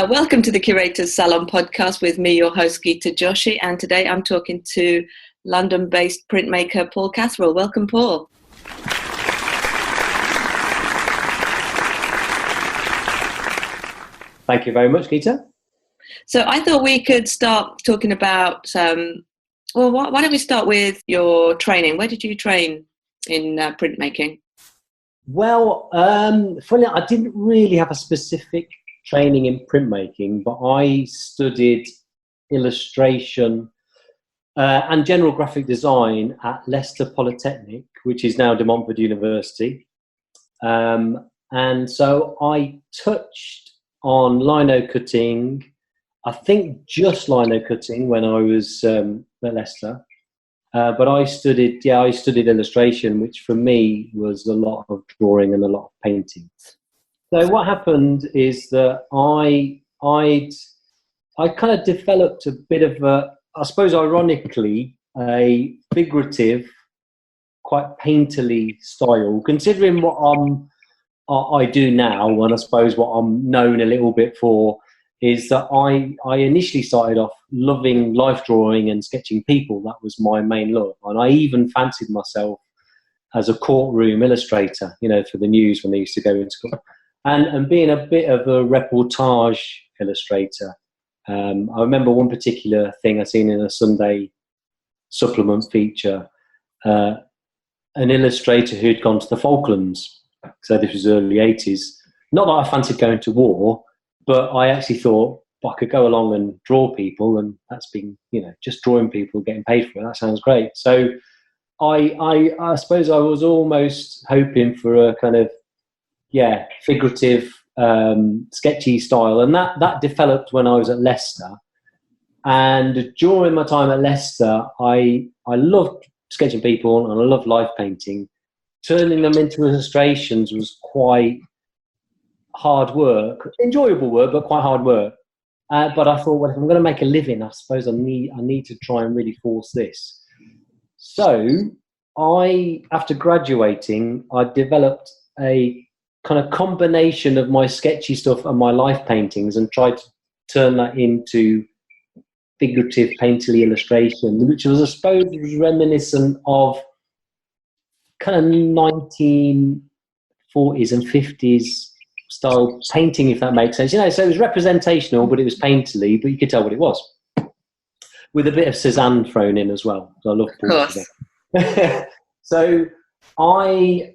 Welcome to the Curator's Salon podcast with me, your host, Geeta Joshi, and today I'm talking to London-based printmaker Paul Catherall. Welcome, Paul. Thank you very much, Geeta. So I thought we could start talking about, why don't we start with your training? Where did you train in printmaking? Well, funny, I didn't really have a specific training in printmaking, but I studied illustration and general graphic design at Leicester Polytechnic, which is now De Montfort University. And so I touched on lino cutting, I think just lino cutting when I was at Leicester. But I studied illustration, which for me was a lot of drawing and a lot of painting. So what happened is that I kind of developed a bit of a, I suppose ironically, a figurative, quite painterly style, considering what I do now, and I suppose what I'm known a little bit for is that I initially started off loving life drawing and sketching people. That was my main love. And I even fancied myself as a courtroom illustrator, for the news when they used to go into court. And being a bit of a reportage illustrator. I remember one particular thing I seen in a Sunday supplement feature, an illustrator who'd gone to the Falklands. So this was early 80s. Not that I fancied going to war, but I actually thought I could go along and draw people, and that's been, just drawing people, getting paid for it. That sounds great. So I suppose I was almost hoping for a kind of, figurative, sketchy style. And that developed when I was at Leicester. And during my time at Leicester, I loved sketching people and I loved life painting. Turning them into illustrations was quite hard work, enjoyable work, but quite hard work. But I thought, well, if I'm going to make a living, I suppose I need to try and really force this. So after graduating, I developed a kind of combination of my sketchy stuff and my life paintings and tried to turn that into figurative painterly illustration, which was, I suppose, reminiscent of kind of 1940s and 50s style painting, if that makes sense. So it was representational, but it was painterly, but you could tell what it was, with a bit of Cézanne thrown in as well. So I love Paul Cézanne. So I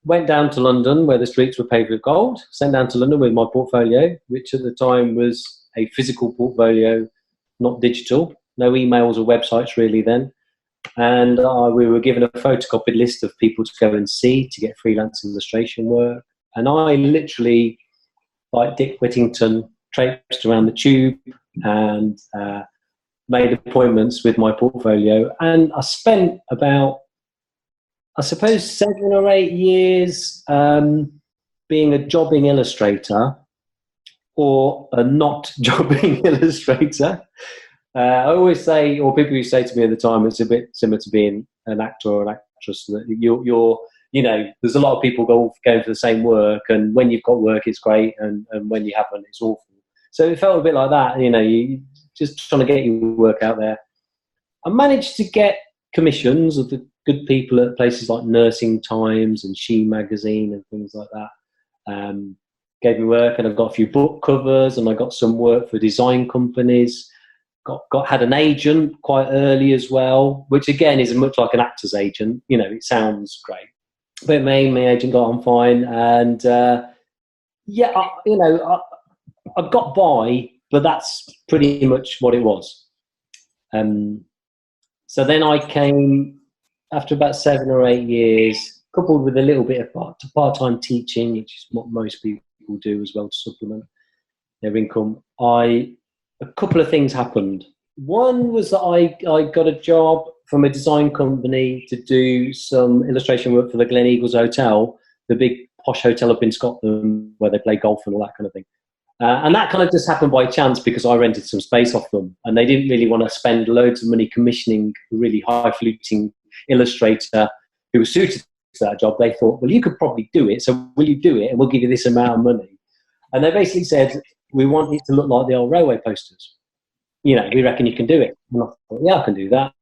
went down to London, where the streets were paved with gold, sent down to London with my portfolio, which at the time was a physical portfolio, not digital. No emails or websites really then. And we were given a photocopied list of people to go and see to get freelance illustration work. And I literally, like Dick Whittington, traipsed around the tube and made appointments with my portfolio. And I spent about, I suppose, 7 or 8 years being a jobbing illustrator or a not jobbing illustrator. I always say, or people used to say to me at the time, it's a bit similar to being an actor or an actress. That you're there's a lot of people going for the same work, and when you've got work, it's great, and when you haven't, it's awful. So it felt a bit like that. You just trying to get your work out there. I managed to get commissions of the good people at places like Nursing Times and She Magazine and things like that. Gave me work, and I got a few book covers, and I got some work for design companies. Had an agent quite early as well, which again is much like an actor's agent. It sounds great, but my agent got on fine, and I got by, but that's pretty much what it was. So then I came after about 7 or 8 years, coupled with a little bit of part-time teaching, which is what most people do as well to supplement their income. A couple of things happened. One was that I got a job from a design company to do some illustration work for the Glen Eagles Hotel, the big posh hotel up in Scotland where they play golf and all that kind of thing. And that kind of just happened by chance because I rented some space off them, and they didn't really want to spend loads of money commissioning a really high-fluting illustrator who was suited to that job. They thought, well, you could probably do it, so will you do it, and we'll give you this amount of money. And they basically said, we want it to look like the old railway posters. You know, we reckon you can do it. And I thought, yeah, I can do that.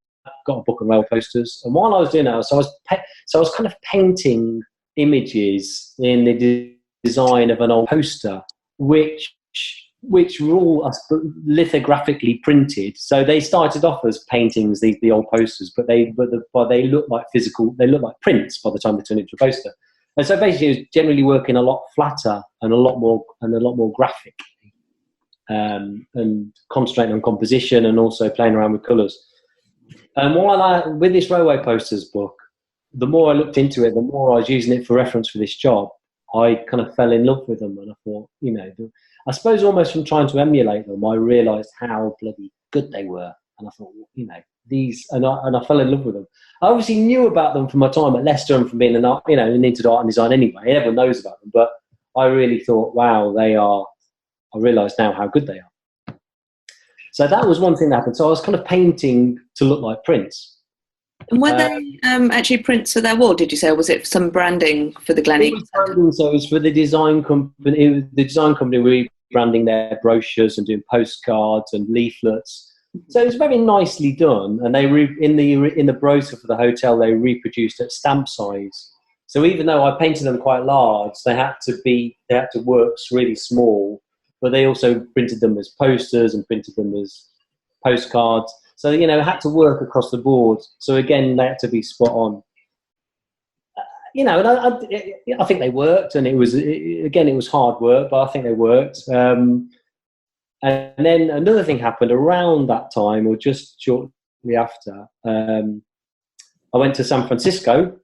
Got a book of railway posters. And while I was doing that, so I was kind of painting images in the design of an old poster, which were all lithographically printed. So they started off as paintings, the old posters, but they look like physical. They look like prints by the time they turned into a poster. And so basically, it was generally working a lot flatter and a lot more graphic, and concentrating on composition and also playing around with colours. And with this railway posters book, the more I looked into it, the more I was using it for reference for this job. I kind of fell in love with them, and I thought, you know, I suppose almost from trying to emulate them, I realised how bloody good they were, and I thought, you know, and I fell in love with them. I obviously knew about them from my time at Leicester and from being into art and design anyway. Everyone knows about them, but I really thought, wow, I realise now how good they are. So that was one thing that happened. So I was kind of painting to look like prints. And were they actually prints for their wall, did you say, or was it some branding for the Gleneagles? So it was for the design company. The design company were branding their brochures and doing postcards and leaflets. So it was very nicely done. And they in the brochure for the hotel, they reproduced at stamp size. So even though I painted them quite large, they had to work really small. But they also printed them as posters and printed them as postcards. So, you know, it had to work across the board. So again, they had to be spot on. You know, and I think they worked, and it was hard work, but I think they worked. And then another thing happened around that time, or just shortly after. I went to San Francisco,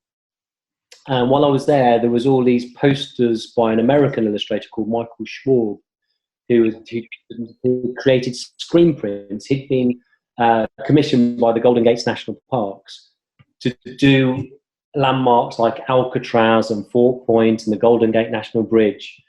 and while I was there was all these posters by an American illustrator called Michael Schwab, who created screen prints. He'd been commissioned by the Golden Gate National Parks to do landmarks like Alcatraz and Fort Point and the Golden Gate National Bridge.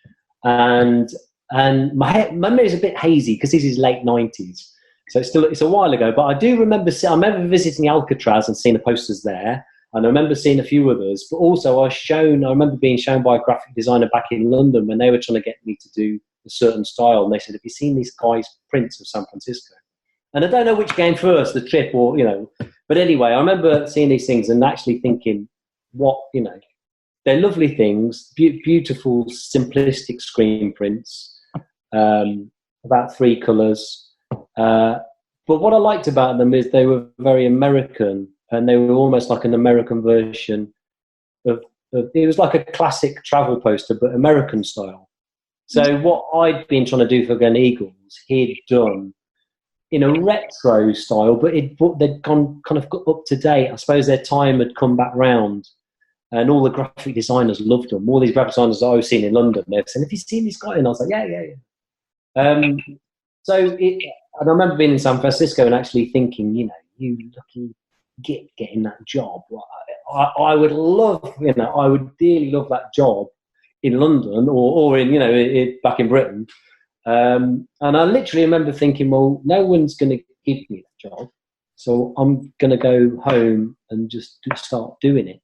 And my memory is a bit hazy because this is late 90s. So it's a while ago, but I remember visiting Alcatraz and seeing the posters there. And I remember seeing a few others, but also I remember being shown by a graphic designer back in London when they were trying to get me to do a certain style. And they said, have you seen these guys' prints of San Francisco? And I don't know which came first, the trip or, you know, but anyway, I remember seeing these things and actually thinking, they're lovely things, beautiful, simplistic screen prints, about 3 colours. But what I liked about them is they were very American, and they were almost like an American version of it was like a classic travel poster, but American style. So what I'd been trying to do for Gleneagles, he'd done in a retro style, but they'd gone kind of up to date. I suppose their time had come back round, and all the graphic designers loved them. All these graphic designers I was seeing in London, they said, have you seen this guy? And I was like, yeah. And I remember being in San Francisco and actually thinking, you know, you lucky git getting that job. I would love, you know, I would dearly love that job in London or in, you know, back in Britain. And I literally remember thinking, well, no one's going to give me that job, so I'm going to go home and just start doing it.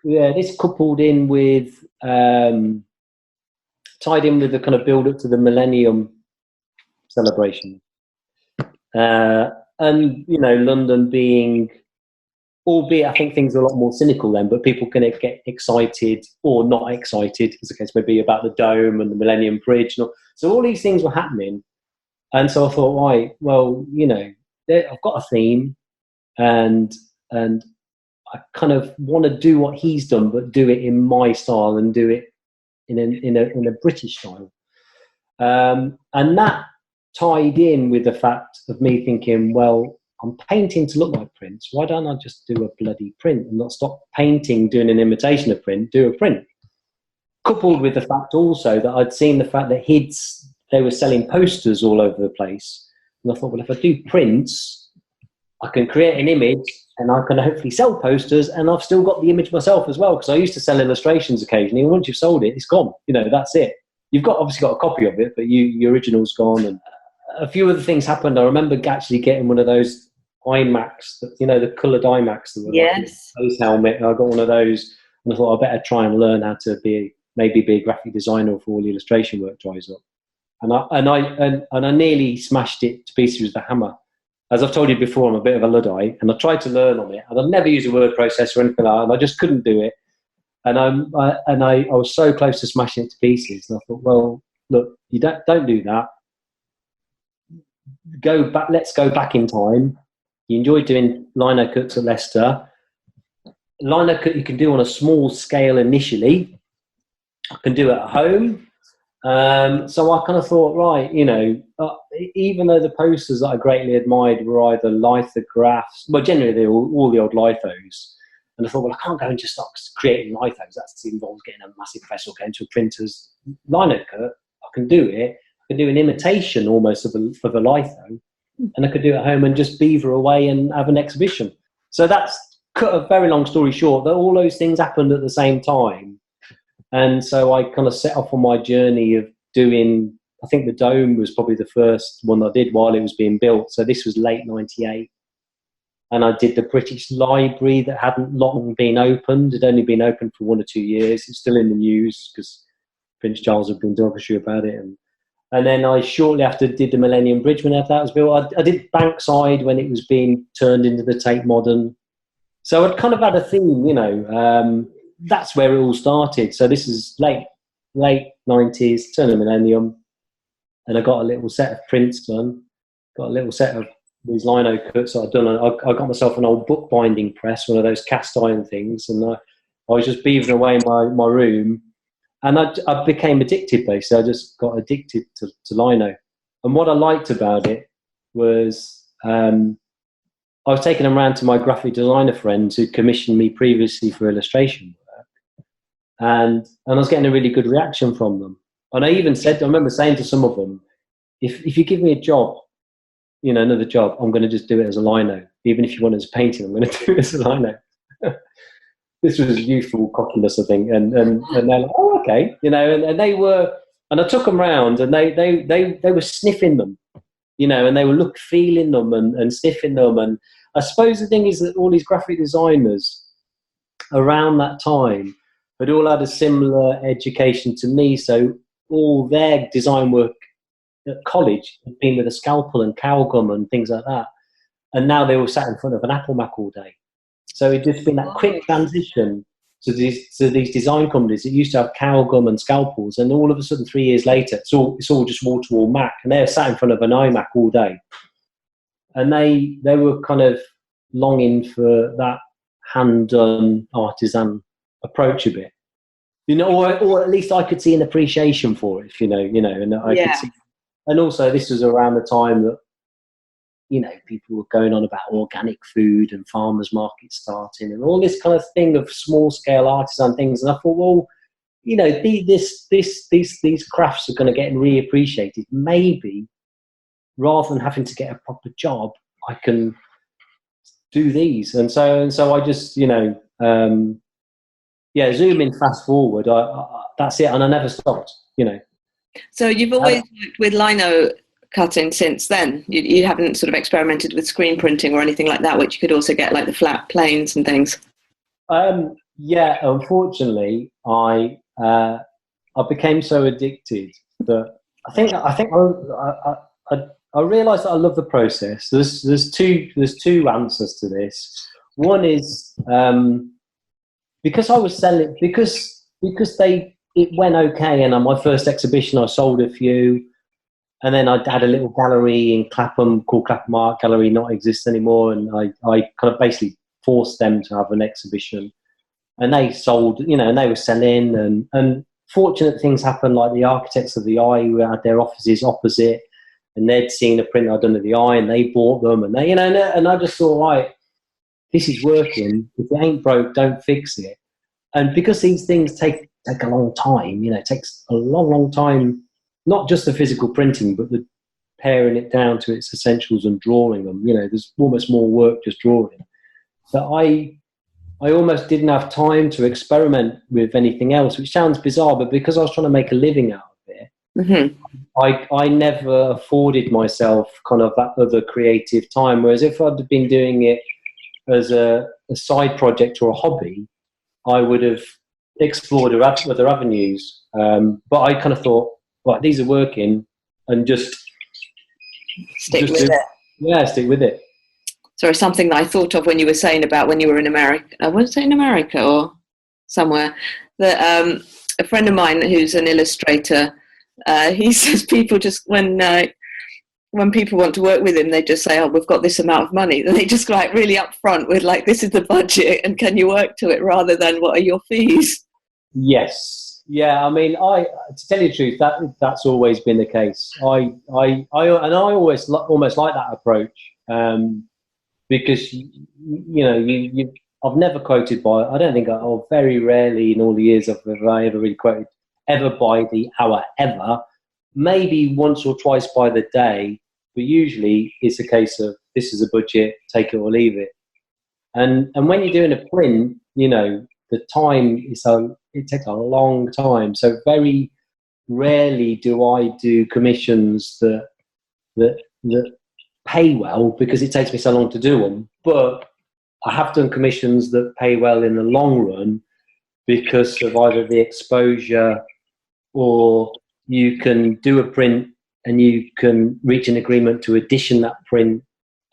Yeah, this coupled in with, tied in with the kind of build up to the Millennium celebration. And, you know, London being, albeit I think things are a lot more cynical then, but people can get excited or not excited, as the case may be, about the Dome and the Millennium Bridge. So all these things were happening. And so I thought, right, well, you know, I've got a theme, and I kind of want to do what he's done, but do it in my style and do it in a British style. And that tied in with the fact of me thinking, well, I'm painting to look like prints. Why don't I just do a bloody print and not stop painting, doing an imitation of print, do a print? Coupled with the fact also that I'd seen the fact that they were selling posters all over the place. And I thought, well, if I do prints, I can create an image and I can hopefully sell posters, and I've still got the image myself as well, because I used to sell illustrations occasionally, and once you've sold it, it's gone. You know, that's it. You've obviously got a copy of it, but your original's gone. And a few other things happened. I remember actually getting one of those iMacs, you know, the coloured iMacs that were yes, like a helmet. I got one of those, and I thought I better try and learn how to maybe be a graphic designer if all the illustration work dries up. And I nearly smashed it to pieces with the hammer. As I've told you before, I'm a bit of a Luddite, and I tried to learn on it, and I've never used a word processor or anything like that, and I just couldn't do it. And I was so close to smashing it to pieces, and I thought, well, look, you don't do that. Go back. Let's go back in time. You enjoyed doing Linocuts at Leicester. Linocut you can do on a small scale initially. I can do it at home. So I kind of thought, right, even though the posters that I greatly admired were either lithographs, well, generally they were all the old lithos, and I thought, well, I can't go and just start creating lithos. That involves getting a massive press or going to a printer's Linocut. I can do it. I can do an imitation almost of a litho, and I could do it at home and just beaver away and have an exhibition. So that's cut a very long story short, that all those things happened at the same time. And so I kind of set off on my journey of doing, I think the Dome was probably the first one I did while it was being built. So this was late 98. And I did the British Library that hadn't long been opened. It had only been open for 1 or 2 years. It's still in the news because Prince Charles had been derogatory about it. And then I shortly after did the Millennium Bridge when that was built. I did Bankside when it was being turned into the Tate Modern. So I'd kind of had a theme, that's where it all started. So this is late 90s, turn of millennium, and I got a little set of prints done, got a little set of these Linocuts that I'd done. I got myself an old bookbinding press, one of those cast iron things, and I was just beavering away in my room, and I became addicted basically. I just got addicted to Lino. And what I liked about it was I was taking them around to my graphic designer friends who commissioned me previously for illustration work, and I was getting a really good reaction from them. And I remember saying to some of them, if you give me a job, another job, I'm going to just do it as a lino. Even if you want it as painting, I'm going to do it as a lino. This was youthful cockiness, I think. And they're like, oh, okay, and they were, and I took them round, and they were sniffing them, and they were feeling them and sniffing them. And I suppose the thing is that all these graphic designers around that time had all had a similar education to me. So all their design work at college had been with a scalpel and cow gum and things like that. And now they were sat in front of an Apple Mac all day. So it just been that quick transition to these design companies that used to have cow gum and scalpels, and all of a sudden 3 years later it's all just wall-to-wall Mac, and they're sat in front of an iMac all day. And they were kind of longing for that hand-done artisan approach a bit, or at least I could see an appreciation for it, and I could see. And also this was around the time that people were going on about organic food and farmers markets starting and all this kind of thing of small scale artisan things. And I thought, well, these crafts are going to get reappreciated. Maybe rather than having to get a proper job, I can do these. And so I just, zoom in, fast forward. That's it. And I never stopped, So you've always worked with lino cutting since then? You haven't sort of experimented with screen printing or anything like that, which you could also get like the flat planes and things? Unfortunately, I became so addicted that I realised that I love the process. There's two answers to this. One is because I was selling, because it went okay, and on my first exhibition I sold a few, and then I had a little gallery in Clapham called Clapham Art Gallery, not exist anymore, and I kind of basically forced them to have an exhibition, and they sold, and they were selling, and fortunate things happened, like the Architects of the Eye, who had their offices opposite, and they'd seen a print I'd done of the Eye, and they bought them, and they, and I just thought, right, this is working. If it ain't broke, don't fix it. And because these things take a long time, it takes a long time, not just the physical printing, but the paring it down to its essentials and drawing them. There's almost more work just drawing. So I almost didn't have time to experiment with anything else, which sounds bizarre, but because I was trying to make a living out of it, mm-hmm. I never afforded myself kind of that other creative time. Whereas if I'd been doing it as a side project or a hobby, I would have explored other avenues. But I kind of thought, right, these are working, and just stick with it. Yeah, stick with it. Sorry, something that I thought of when you were saying about when you were in America. I was it in America or somewhere that a friend of mine who's an illustrator, he says people just when people want to work with him, they just say, "Oh, we've got this amount of money." And they just like really upfront with like, "This is the budget, and can you work to it?" Rather than "What are your fees?" Yes, yeah. I mean, to tell you the truth, that's always been the case. I always almost like that approach, because I've never quoted by. I don't think very rarely in all the years I've ever really quoted ever by the hour ever. Maybe once or twice by the day, but usually it's a case of this is a budget, take it or leave it. And when you're doing a print, the time it takes a long time. So very rarely do I do commissions that pay well because it takes me so long to do them. But I have done commissions that pay well in the long run because of either the exposure, or you can do a print and you can reach an agreement to edition that print,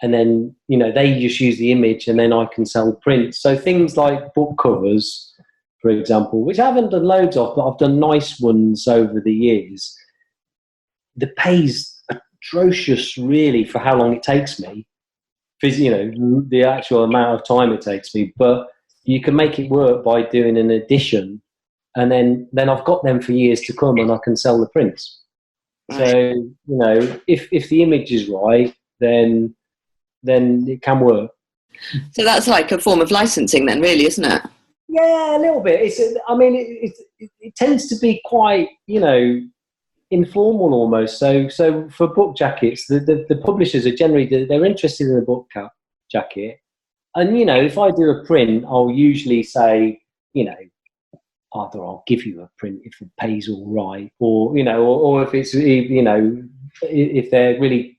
and then they just use the image and then I can sell prints. So things like book covers, for example, which I haven't done loads of, but I've done nice ones over the years. The pay's atrocious really for how long it takes me, the actual amount of time it takes me, but you can make it work by doing an edition, and then I've got them for years to come and I can sell the prints. So, if the image is right, then it can work. So that's like a form of licensing then, really, isn't it? Yeah, a little bit. It tends to be quite, informal almost. So for book jackets, the publishers are generally, they're interested in the book jacket. And, if I do a print, I'll usually say, either I'll give you a print if it pays all right, or or if it's if they're really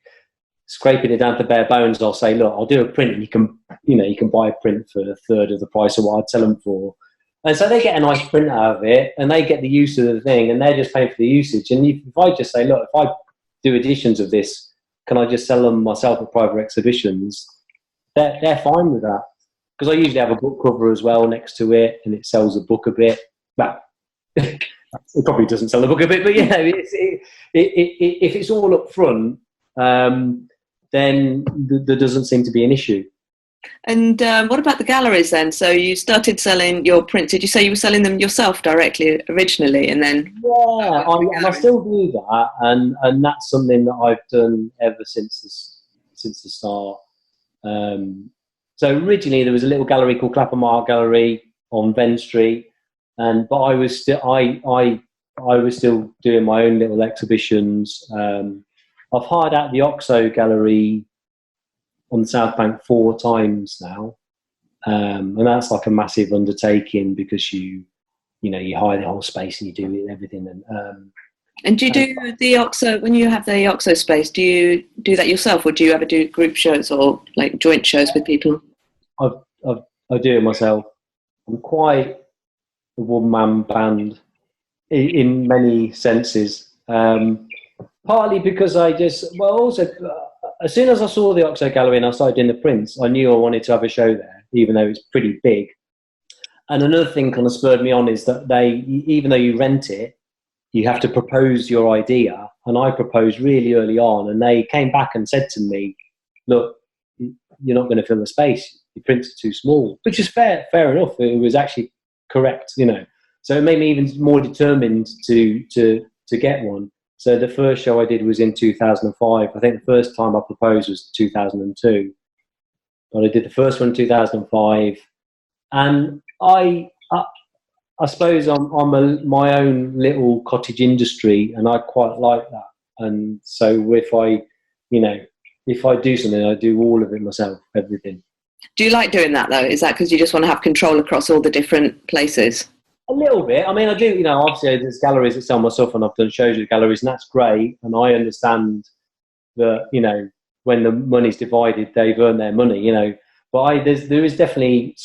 scraping it down to bare bones, I'll say, look, I'll do a print, and you can buy a print for a third of the price of what I'd sell them for. And so they get a nice print out of it, and they get the use of the thing, and they're just paying for the usage. And if I just say, look, if I do editions of this, can I just sell them myself at private exhibitions? They're fine with that, because I usually have a book cover as well next to it, and it sells the book a bit. Well, it probably doesn't sell the book a bit, but if it's all up front, then there doesn't seem to be an issue. And what about the galleries then? So you started selling your prints. Did you say you were selling them yourself directly originally, and then? Yeah, I still do that, and that's something that I've done ever since the start. So originally there was a little gallery called Clapham Art Gallery on Venn Street, but I was still doing my own little exhibitions. I've hired out the Oxo Gallery on the South Bank 4 times now, and that's like a massive undertaking because you hire the whole space and you do everything. And do you do the Oxo when you have the Oxo space? Do you do that yourself, or do you ever do group shows or like joint shows with people? I do it myself. I'm quite a one-man band in many senses. Partly because also as soon as I saw the Oxo Gallery and I started doing the prints, I knew I wanted to have a show there, even though it's pretty big. And another thing kind of spurred me on is that even though you rent it, you have to propose your idea. And I proposed really early on, and they came back and said to me, look, you're not going to fill the space. Your prints are too small, which is fair enough. It was actually correct, So it made me even more determined to get one. So the first show I did was in 2005. I think the first time I proposed was 2002. But I did the first one in 2005. And I suppose I'm my own little cottage industry, and I quite like that. And so if I do something, I do all of it myself, everything. Do you like doing that though? Is that because you just want to have control across all the different places? A little bit. I mean, I do, obviously there's galleries that sell my stuff, and I've done shows with galleries, and that's great. And I understand that, when the money's divided, they've earned their money, But there is definitely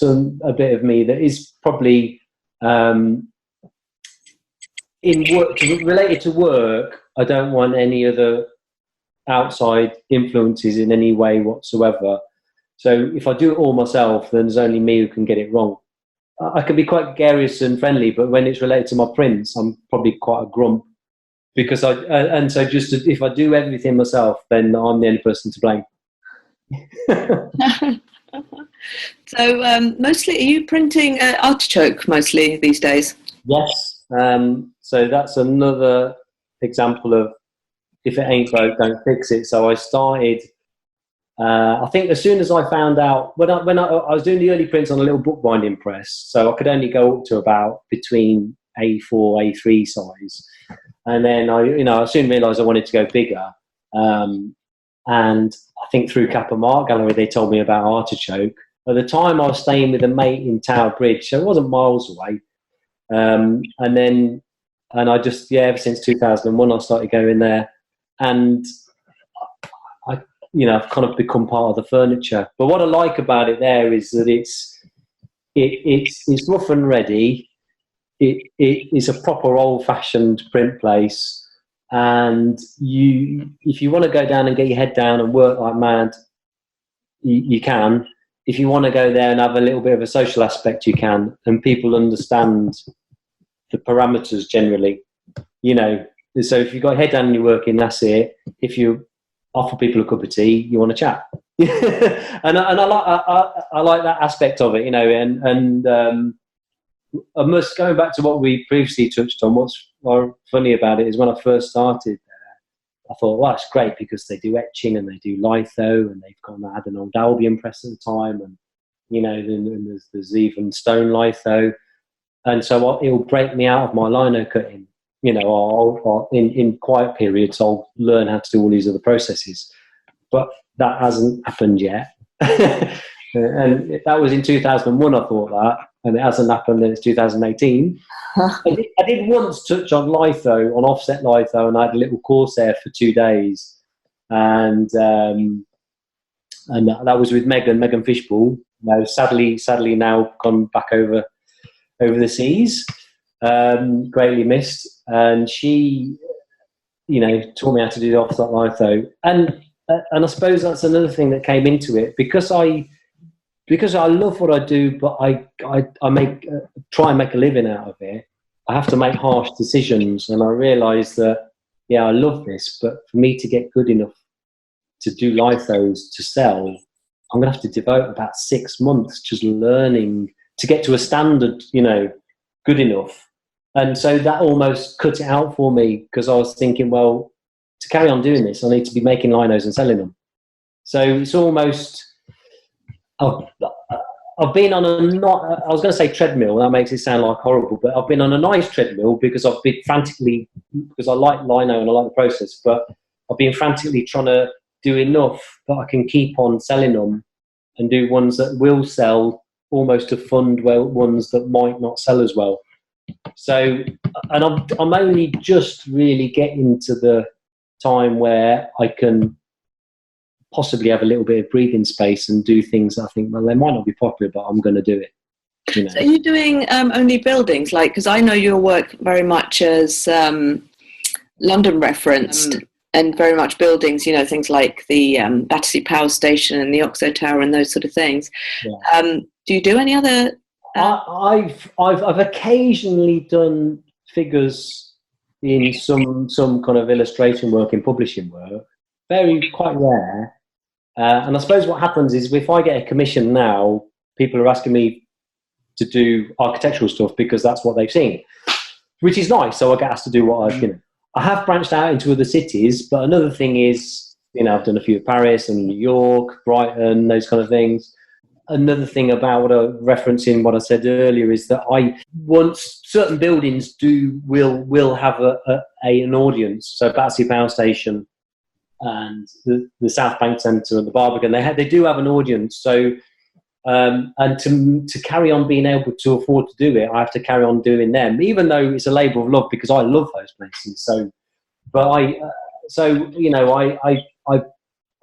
a bit of me that is probably in work, related to work, I don't want any other outside influences in any way whatsoever. So if I do it all myself, then there's only me who can get it wrong. I can be quite gregarious and friendly, but when it's related to my prints, I'm probably quite a grump, because if I do everything myself, then I'm the only person to blame. So mostly, are you printing artichoke mostly these days? Yes. So that's another example of, if it ain't broke, don't fix it. So I started, I think as soon as I found out, when I was doing the early prints on a little bookbinding press, so I could only go up to about between A4, A3 size. And then I soon realised I wanted to go bigger. And I think through Kappa Art Gallery, they told me about artichoke. At the time, I was staying with a mate in Tower Bridge, so it wasn't miles away. And I just, ever since 2001, I started going there. And I've kind of become part of the furniture. But what I like about it there is that it's rough and ready. It is a proper old-fashioned print place. And if you want to go down and get your head down and work like mad, you can. If you want to go there and have a little bit of a social aspect, you can. And people understand the parameters generally, So if you've got your head down and you're working, that's it. If you offer people a cup of tea, you want to chat. and I like that aspect of it, I must, going back to what we previously touched on, what's funny about it is when I first started there, I thought, well, it's great because they do etching and they do litho, and they've had an old Albion press at the time, and and there's even stone litho, and so it'll break me out of my lino cutting. I'll in quiet periods I'll learn how to do all these other processes, but that hasn't happened yet. And that was in 2001. I thought that, and it hasn't happened. And it's 2018. I did once touch on litho, on offset litho, and I had a little course there for 2 days, and that was with Megan Fishball. Now, sadly now gone back over the seas. Greatly missed, and she, taught me how to do the offset litho, and I suppose that's another thing that came into it, because I love what I do, but I try and make a living out of it. I have to make harsh decisions, and I realise that I love this, but for me to get good enough to do lithos to sell, I'm going to have to devote about 6 months just learning to get to a standard, good enough. And so that almost cut it out for me, because I was thinking, well, to carry on doing this, I need to be making linos and selling them. So it's almost, I've been on I was going to say treadmill, that makes it sound like horrible, but I've been on a nice treadmill because I've been frantically, because I like lino and I like the process, but I've been frantically trying to do enough that I can keep on selling them and do ones that will sell, almost to fund ones that might not sell as well. So, and I'm only just really getting to the time where I can possibly have a little bit of breathing space and do things that I think, well, they might not be popular, but I'm going to do it. So are you doing only buildings? Because I know your work very much as London referenced, and very much buildings, things like the Battersea Power Station and the Oxo Tower and those sort of things. Yeah. Do you do any other? I've occasionally done figures in some kind of illustration work, in publishing work. Quite rare. And I suppose what happens is, if I get a commission now, people are asking me to do architectural stuff because that's what they've seen, which is nice. So I get asked to do what I have branched out into other cities. But another thing is, I've done a few in Paris and New York, Brighton, those kind of things. Another thing about referencing what I said earlier is that once certain buildings will have an audience. So Battersea Power Station and the South Bank Centre and the Barbican, they do have an audience. So and to carry on being able to afford to do it, I have to carry on doing them, even though it's a labour of love, because I love those places. So, but I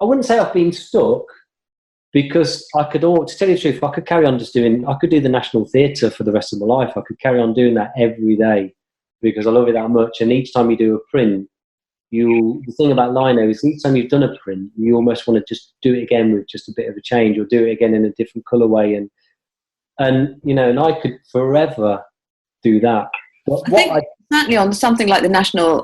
wouldn't say I've been stuck, because to tell you the truth, I could carry on I could do the National Theatre for the rest of my life. I could carry on doing that every day. because I love it that much. And each time you do a print, the thing about lino is each time you've done a print, you almost want to just do it again with just a bit of a change, or do it again in a different colorway. And you know, and I could forever do that. Certainly on something like the National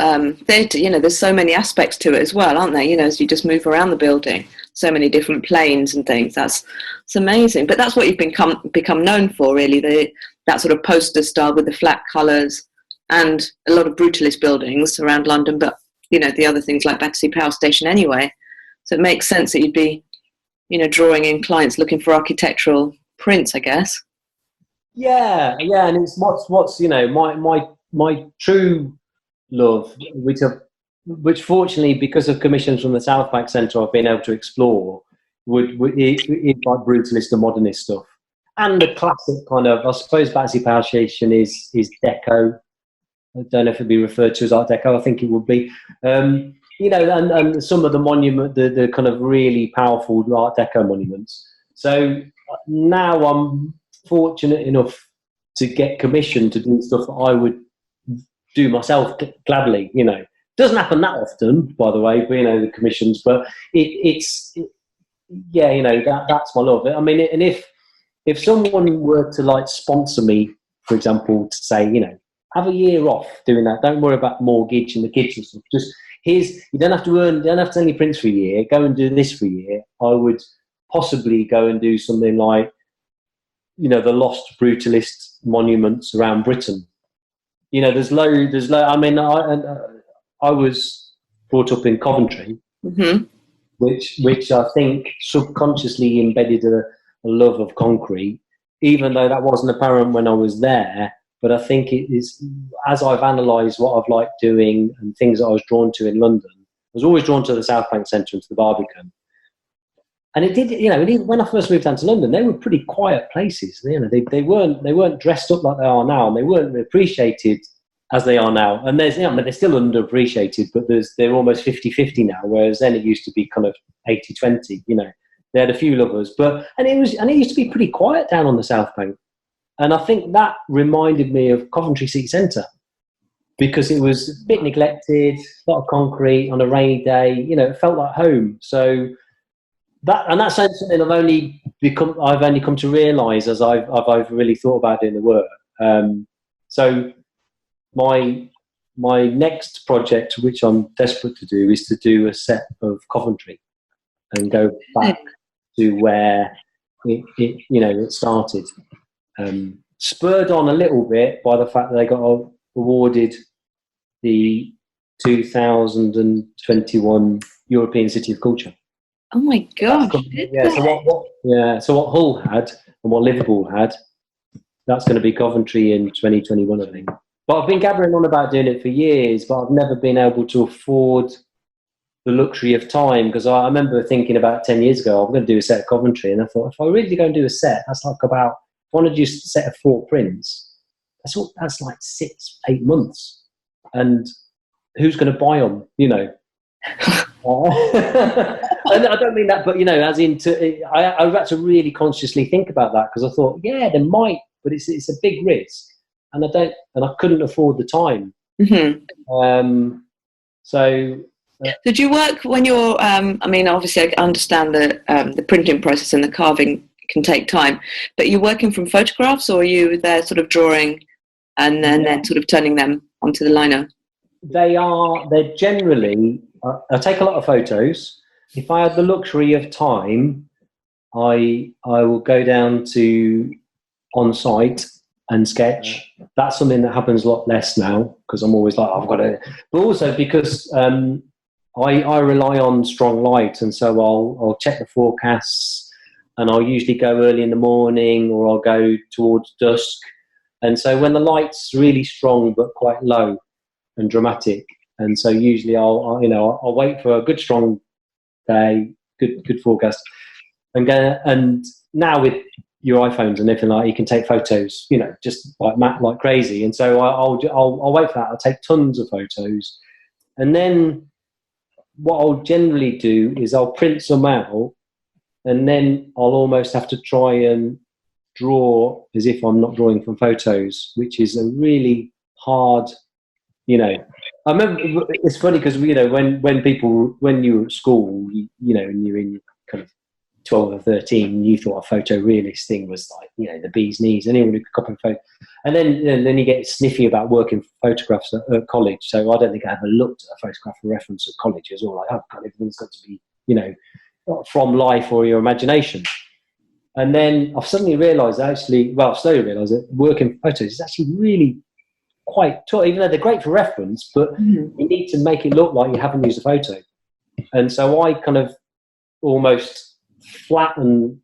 Theatre, you know, there's so many aspects to it as well, aren't there? You know, as you just move around the building, so many different planes and things. It's amazing. But that's what you've become known for, really, that sort of poster style with the flat colours, and a lot of brutalist buildings around London, but, you know, the other things like Battersea Power Station anyway. So it makes sense that you'd be, you know, drawing in clients looking for architectural prints, I guess. Yeah, and it's what's you know, my true love, which fortunately, because of commissions from the South Bank Centre, I've been able to explore, is like brutalist and modernist stuff, and the classic kind of, I suppose, Battersea Power Station is deco. I don't know if it'd be referred to as Art Deco. I think it would be. You know, and some of the monument, the kind of really powerful Art Deco monuments. So now I'm fortunate enough to get commissioned to do stuff that I would do myself gladly. You know, doesn't happen that often, by the way, you know, the commissions, but yeah, you know, that's my love. I mean, and if someone were to like sponsor me, for example, to say, you know, have a year off doing that, don't worry about mortgage and the kids and stuff, just you don't have to send your prints for a year, go and do this for a year, I would possibly go and do something like, you know, the lost brutalist monuments around Britain. You know, there's I mean, I was brought up in Coventry, Mm-hmm. which I think subconsciously embedded a love of concrete, even though that wasn't apparent when I was there. But I think it is, as I've analysed what I've liked doing and things that I was drawn to in London, I was always drawn to the South Bank Centre and to the Barbican. And it did, you know, when I first moved down to London, they were pretty quiet places. You know, they weren't dressed up like they are now, and they weren't appreciated as they are now. And there's, you know, they're still underappreciated, but they're almost 50-50 now, whereas then it used to be kind of 80-20. You know, they had a few lovers, and it used to be pretty quiet down on the South Bank. And I think that reminded me of Coventry City Centre, because it was a bit neglected, a lot of concrete on a rainy day. You know, it felt like home. So that's something I've only come to realise as I've really thought about doing the work. So my next project, which I'm desperate to do, is to do a set of Coventry and go back to where it started. Spurred on a little bit by the fact that they got awarded the 2021 European City of Culture. Oh my gosh! So what Hull had and what Liverpool had, that's going to be Coventry in 2021, I think. But I've been gathering on about doing it for years, but I've never been able to afford the luxury of time, because I remember thinking about 10 years ago, I'm going to do a set of Coventry, and I thought, if I really go and do a set, that's like about, if I want to do a set of 4 prints, that's like 6-8 months, and who's going to buy them, you know? And I don't mean that, but, you know, as in, I've had to really consciously think about that, because I thought, yeah, they might, but it's a big risk, and I couldn't afford the time. Mm-hmm. So did you work when you're? I mean, obviously, I understand that the printing process and the carving can take time, but you're working from photographs, or are you there sort of drawing and then sort of turning them onto the lino? They're generally, I take a lot of photos. If I had the luxury of time, I will go down to on site and sketch. That's something that happens a lot less now, because I'm always like, I've got to, but also because I rely on strong light, and so I'll check the forecasts, and I'll usually go early in the morning, or I'll go towards dusk. And so when the light's really strong but quite low and dramatic, and so usually I'll wait for a good strong day, good forecast, and go. And now with your iPhones and everything, like, you can take photos, you know, just like crazy. And so I'll wait for that. I'll take tons of photos, and then what I'll generally do is I'll print some out, and then I'll almost have to try and draw as if I'm not drawing from photos, which is a really hard You know, I remember it's funny because you know when you were at school, you know, and you're in kind of 12 or 13, you thought a photorealist thing was like, you know, the bee's knees. Anyone who could copy a photo, and then you get sniffy about working photographs at college. So I don't think I ever looked at a photograph for reference at college. It was all like, oh God, everything's got to be, you know, from life or your imagination. And then I've suddenly realised, actually, well, I've slowly realised that working photos is actually really quite tough, even though they're great for reference, but you need to make it look like you haven't used a photo. And so I kind of almost flatten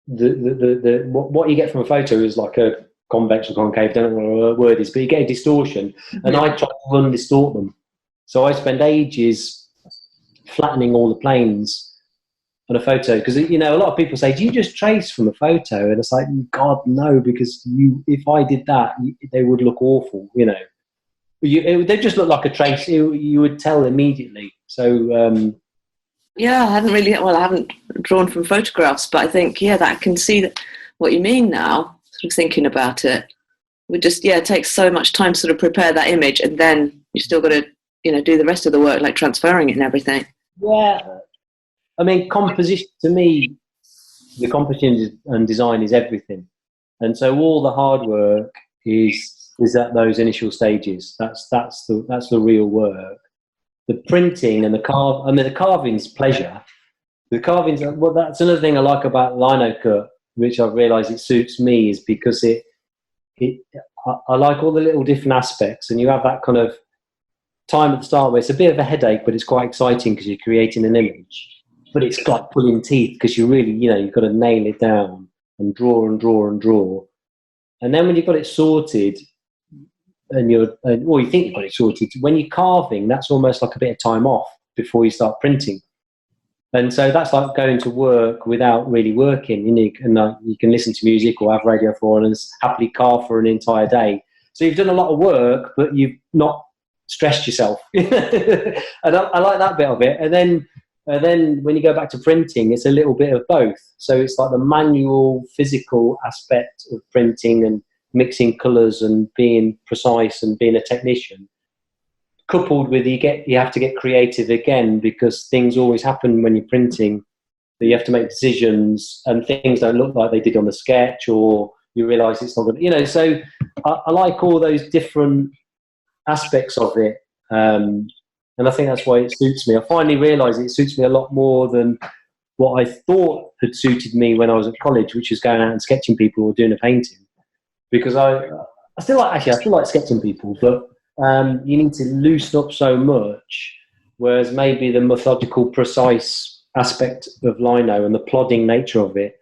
what you get from a photo is like a convex or concave, don't know what the word is, but you get a distortion, and I try to undistort them. So I spend ages flattening all the planes on a photo, because you know a lot of people say, do you just trace from a photo? And it's like, God, no, because if I did that, they would look awful, you know. They just look like a trace. You would tell immediately. So yeah, I haven't drawn from photographs, but I think, that I can see what you mean now, sort of thinking about it. It takes so much time to sort of prepare that image, and then you still got to, do the rest of the work, like transferring it and everything. Yeah. I mean, composition, to me, the composition and design is everything. And so all the hard work is at those initial stages. That's the real work. The printing and the carving's pleasure. The carvings, well, that's another thing I like about Linocut, which I've realised it suits me, is because I like all the little different aspects, and you have that kind of time at the start where it's a bit of a headache, but it's quite exciting because you're creating an image. But it's like pulling teeth because you really, you've got to nail it down and draw and draw and draw. And then when you've got it sorted, or you think you've got it sorted, when you're carving, that's almost like a bit of time off before you start printing. And so that's like going to work without really working. You can listen to music or have Radio 4 and happily carve for an entire day. So you've done a lot of work, but you've not stressed yourself. And I like that bit of it. And then when you go back to printing, it's a little bit of both. So it's like the manual, physical aspect of printing and mixing colours and being precise and being a technician, coupled with you have to get creative again, because things always happen when you're printing. That you have to make decisions and things don't look like they did on the sketch, or you realise it's not good. So I like all those different aspects of it. And I think that's why it suits me. I finally realised it suits me a lot more than what I thought had suited me when I was at college, which was going out and sketching people or doing a painting. Because I still like sketching people, but you need to loosen up so much, whereas maybe the methodical, precise aspect of lino and the plodding nature of it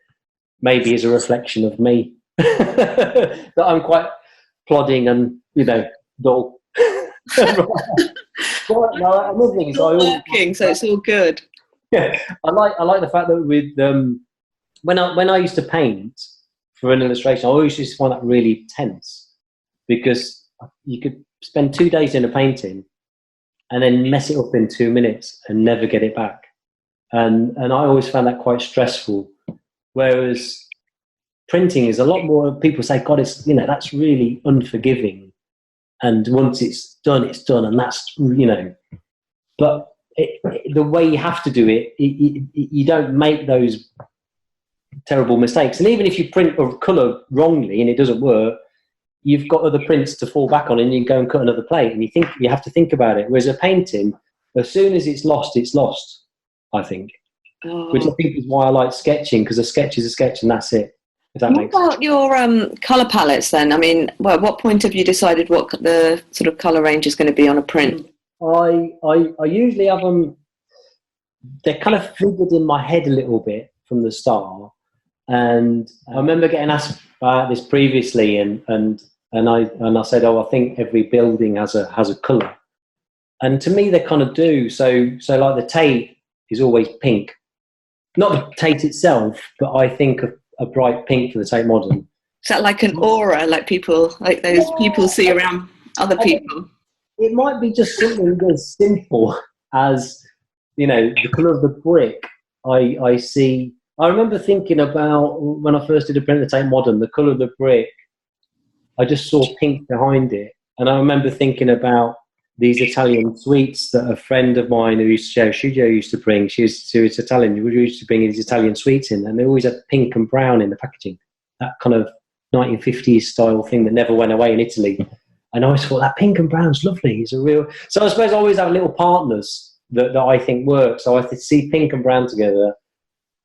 maybe is a reflection of me. That I'm quite plodding and, dull. Well, no, another thing is working, so it's all good. Yeah, I like the fact that with when I used to paint for an illustration, I always used to find that really tense, because you could spend 2 days in a painting and then mess it up in 2 minutes and never get it back, and I always found that quite stressful. Whereas printing is a lot more. People say, God, it's that's really unforgiving. And once it's done, and that's, but the way you have to do it, you don't make those terrible mistakes. And even if you print a colour wrongly and it doesn't work, you've got other prints to fall back on, and you can go and cut another plate, and you have to think about it. Whereas a painting, as soon as it's lost, I think. Oh. Which I think is why I like sketching, because a sketch is a sketch and that's it. What about your colour palettes then? I mean, at what point have you decided what the sort of colour range is going to be on a print? I usually have them, they're kind of figured in my head a little bit from the start. And I remember getting asked about this previously, and I said, I think every building has a colour. And to me, they kind of do. So like the Tate is always pink. Not the Tate itself, but I think a bright pink for the Tate Modern. Is that like an aura, like people see around other people? It might be just something as simple as, the colour of the brick. I see. I remember thinking about when I first did a print of the Tate Modern, the colour of the brick. I just saw pink behind it, and I remember thinking about these Italian sweets that a friend of mine who used to share a studio used to bring. She was Italian. We used to bring these Italian sweets in, and they always had pink and brown in the packaging. That kind of 1950s style thing that never went away in Italy. And I always thought that pink and brown's lovely. It's a real. So I suppose I always have little partners that I think work. So I see pink and brown together.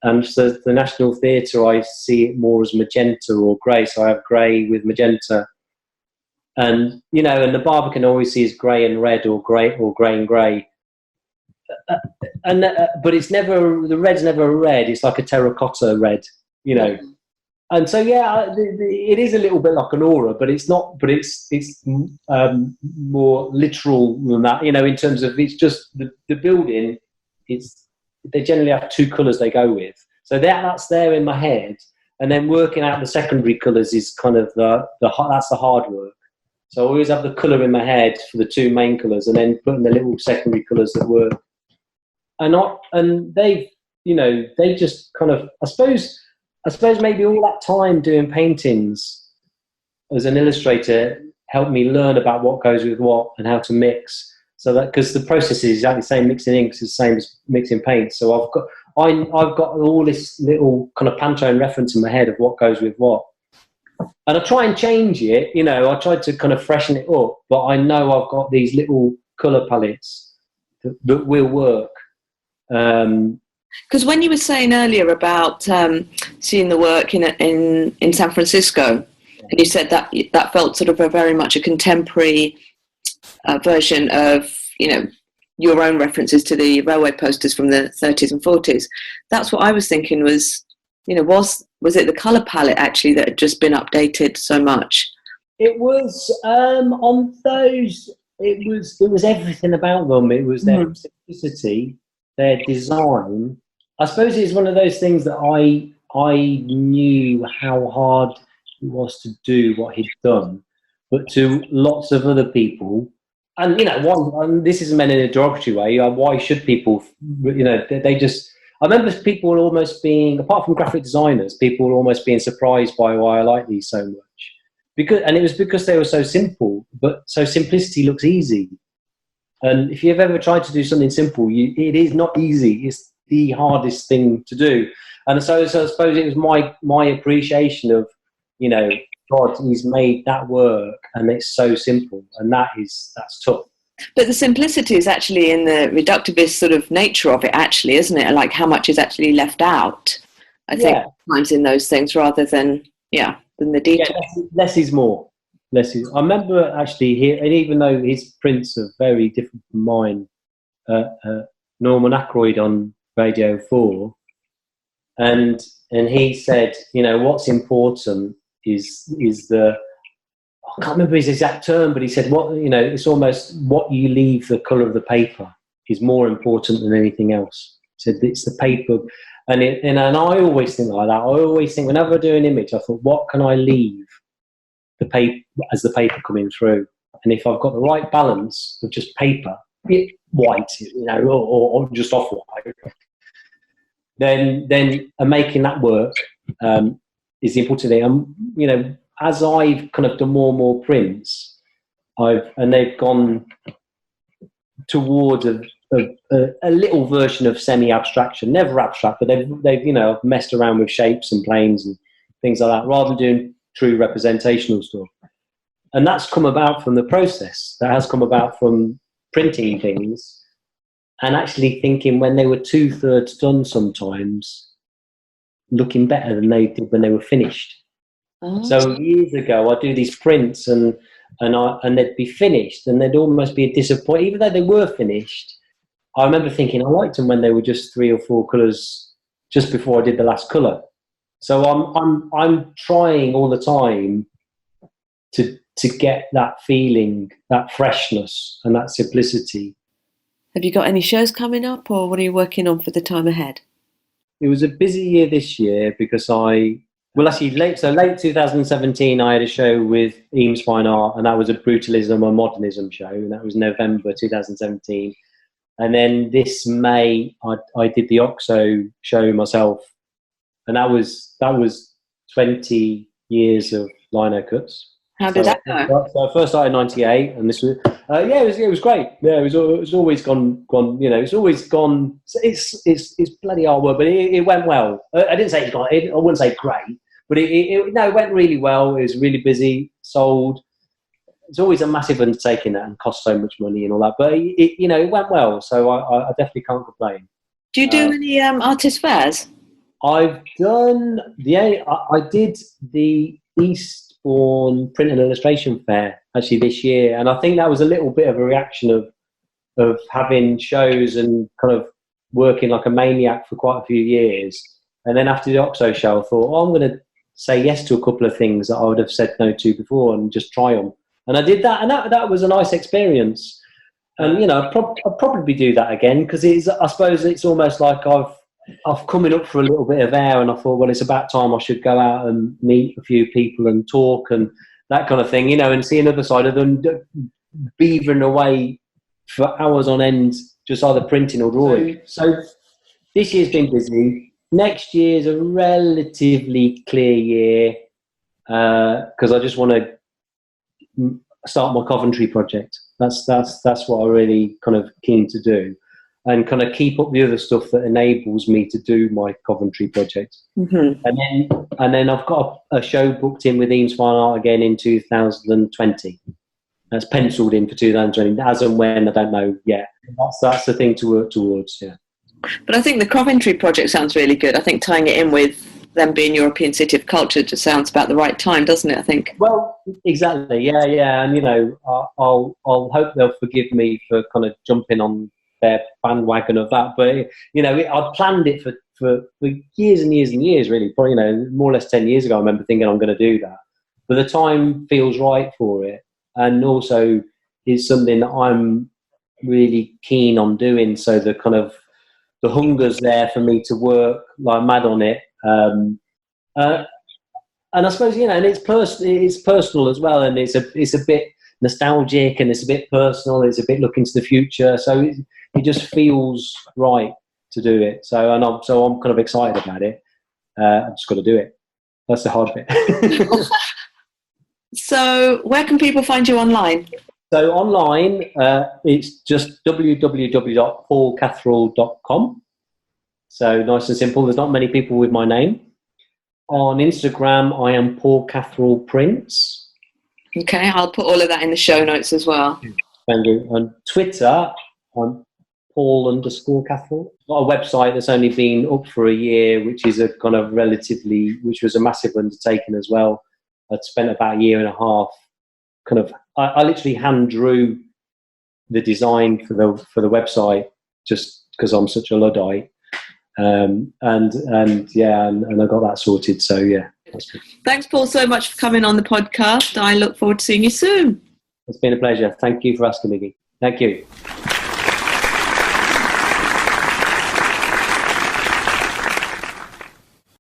And so the National Theatre, I see it more as magenta or grey. So I have grey with magenta. And, you know, and the Barbican I always see is grey and red or grey and grey. But it's never, the red's never red. It's like a terracotta red, you know. And so, yeah, it is a little bit like an aura, but it's not, but it's more literal than that, you know, in terms of it's just the building, they generally have two colours they go with. So that's there in my head. And then working out the secondary colours is kind of that's the hard work. So I always have the colour in my head for the two main colours and then putting the little secondary colours that work. And they just kind of, I suppose maybe all that time doing paintings as an illustrator helped me learn about what goes with what and how to mix. So that, because the process is exactly the same, mixing inks is the same as mixing paint. So I've got all this little kind of Pantone reference in my head of what goes with what. And I try and change it, you know, I tried to kind of freshen it up, but I know I've got these little colour palettes that will work. Because when you were saying earlier about seeing the work in San Francisco, and you said that felt sort of very much a contemporary version of, you know, your own references to the railway posters from the 30s and 40s. That's what I was thinking was, you know, was it the colour palette actually that had just been updated so much? It was on those. It was everything about them. It was their simplicity, their design. I suppose it's one of those things that I knew how hard it was to do what he'd done, but to lots of other people, and you know, this isn't meant in a derogatory way. Why should people? You know, they just. I remember people almost being, apart from graphic designers, people almost being surprised by why I like these so much. And it was because they were so simple, but so simplicity looks easy. And if you've ever tried to do something simple, it is not easy. It's the hardest thing to do. And so I suppose it was my appreciation of, you know, God, he's made that work and it's so simple. And that's tough. But the simplicity is actually in the reductivist sort of nature of it, actually, isn't it? Like how much is actually left out, I think, sometimes in those things rather than the detail. Yeah, less is more. I remember actually here, and even though his prints are very different from mine, Norman Ackroyd on Radio 4, and he said, you know, what's important is the, I can't remember his exact term, but he said, what, you know, it's almost what you leave the colour of the paper is more important than anything else. He said it's the paper, and I always think like that. I always think whenever I do an image, I thought, what can I leave the paper as the paper coming through? And if I've got the right balance of just paper, white, you know, or just off white, then making that work is the important thing. You know, as I've kind of done more and more prints, they've gone towards a little version of semi-abstraction, never abstract, but they've you know, messed around with shapes and planes and things like that, rather than doing true representational stuff. And that's come about from the process. That has come about from printing things and actually thinking when they were 2/3 done sometimes, looking better than they did when they were finished. Oh. So years ago, I'd do these prints and they'd be finished and they'd almost be a disappointment. Even though they were finished, I remember thinking I liked them when they were just 3 or 4 colours just before I did the last colour. So I'm trying all the time to get that feeling, that freshness and that simplicity. Have you got any shows coming up, or what are you working on for the time ahead? It was a busy year this year because late 2017 I had a show with Eames Fine Art, and that was a brutalism and modernism show, and that was November 2017. And then this May I did the Oxo show myself, and that was 20 years of Linocuts. How did that go? So I first started in '98, and this was it was great. Yeah, it was always gone. You know, it's always gone. It's bloody hard work, but it went well. I didn't say I wouldn't say great, but it went really well. It was really busy. Sold. It's always a massive undertaking that and costs so much money and all that, but it went well. So I definitely can't complain. Do you do any artist fairs? I've done I did the Eastbourne Print and Illustration Fair actually this year, and I think that was a little bit of a reaction of having shows and kind of working like a maniac for quite a few years. And then after the Oxo show, I thought, I'm going to say yes to a couple of things that I would have said no to before and just try them. And I did that, and that was a nice experience. And I'd probably do that again, because I suppose it's almost like I've coming up for a little bit of air, and I thought, well, it's about time I should go out and meet a few people and talk and that kind of thing, and see another side of them beavering away for hours on end, just either printing or drawing. So this year's been busy. Next year's a relatively clear year, because I just want to start my Coventry project. That's what I'm really kind of keen to do, and kind of keep up the other stuff that enables me to do my Coventry project. Mm-hmm. And then I've got a show booked in with Eames Fine Art again in 2020. That's penciled in for 2020. As and when, I don't know yet. That's the thing to work towards. Yeah. But I think the Coventry project sounds really good. I think tying it in with them being European City of Culture just sounds about the right time, doesn't it, I think? Well, exactly, yeah. And, I'll hope they'll forgive me for kind of jumping on their bandwagon of that. But, I planned it for years and years and years, really. Probably, more or less 10 years ago, I remember thinking I'm going to do that. But the time feels right for it. And also it's something that I'm really keen on doing. So the kind of the hunger's there for me to work like mad on it. And I suppose, and it's personal as well, and it's a bit nostalgic, and it's a bit personal, it's a bit looking to the future, so it just feels right to do it. So I'm kind of excited about it. I've just got to do it. That's the hard bit. So where can people find you online? So online, it's just www.paulcatherall.com. So nice and simple. There's not many people with my name. On Instagram, I am Paul Catherall Prints. Okay, I'll put all of that in the show notes as well. Thank you. On Twitter, I'm Paul_Catherall. Got a website that's only been up for a year, which is a kind of which was a massive undertaking as well. I'd spent about a year and a half. I literally hand drew the design for the website just because I'm such a Luddite. And I got that sorted. So yeah, that's good. Thanks, Paul, so much for coming on the podcast. I look forward to seeing you soon. It's been a pleasure. Thank you for asking me. Thank you.